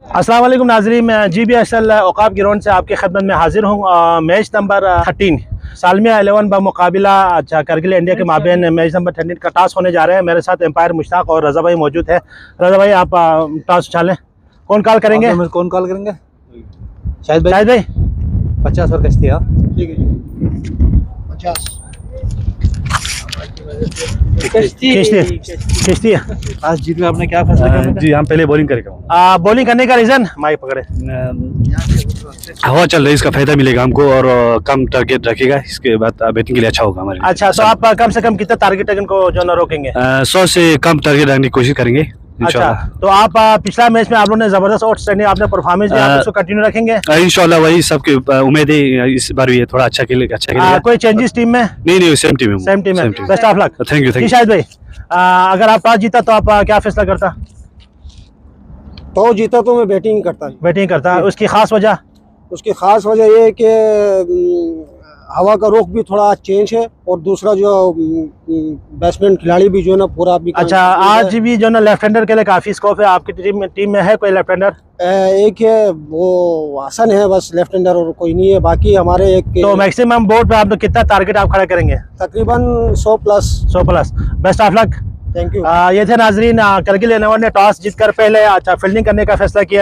अस्सलाम वालेकुम नाज़रीन, मैं GB असल औकाफ ग्राउंड से आपकी खिदमत में हाजिर हूँ। Match number 13 Salmiya 11 बमुकाबिला Kargil India के माबेन मैच नंबर 13 का टॉस होने जा रहे हैं। मेरे साथ एम्पायर मुश्ताक और रज़ा भाई मौजूद है। रज़ा भाई, आप टॉस उछालें, कौन कॉल करेंगे? कौन कॉल करेंगे? शाहिद भाई 50 और कश्ती। ठीक है 50 किश्ती है। आज जीत में आपने क्या फैसला किया? जी, हम पहले बॉलिंग करेंगे। बॉलिंग करने का रीज़न माइक पकड़े। हवा चल रही है, इसका फायदा मिलेगा हमको और कम टारगेट रखेगा, इसके बाद बैटिंग के लिए अच्छा होगा हमारे लिए। अच्छा, तो आप कम से कम कितना टारगेट को जो ना रोकेंगे? 100 से कम टारगेट रखने की कोशिश करेंगे अच्छा, इंशाल्लाह। तो आप पिछला मैच में आप लोगों ने जबरदस्त आउटस्टैंडिंग आपने परफॉर्मेंस दिया, आप उसको कंटिन्यू रखेंगे? इंशाल्लाह वही सबकी उम्मीद है, इस बार भी थोड़ा अच्छा खेलेगा। कोई चेंजेस टीम में? नहीं, सेम टीम है। सेम टीम है। Best of luck. Thank you. Shahid भाई, अगर आप टॉस जीता तो आप क्या फैसला करता? टॉस जीता तो मैं बैटिंग करता। बैटिंग करता है, उसकी खास वजह? उसकी खास वजह ये है कि हवा का रुख भी थोड़ा चेंज है और दूसरा जो बैट्समैन खिलाड़ी भी जो है ना पूरा भी। अच्छा, आज भी जो ना लेफ्ट हैंडर के लिए काफी स्कोप है आपकी टीम में है कोई लेफ्ट हैंडर? एक है वो हसन है, बस लेफ्ट हैंडर, और कोई नहीं है। बाकी हमारे एक तो मैक्सिमम बोर्ड पे आप लोग कितना टारगेट आप खड़ा करेंगे? तकरीबन 100 plus. Best of luck. Thank you. ये थे नाजरीन, करगिल 11 ने टॉस जीतकर पहले फील्डिंग करने का फैसला किया।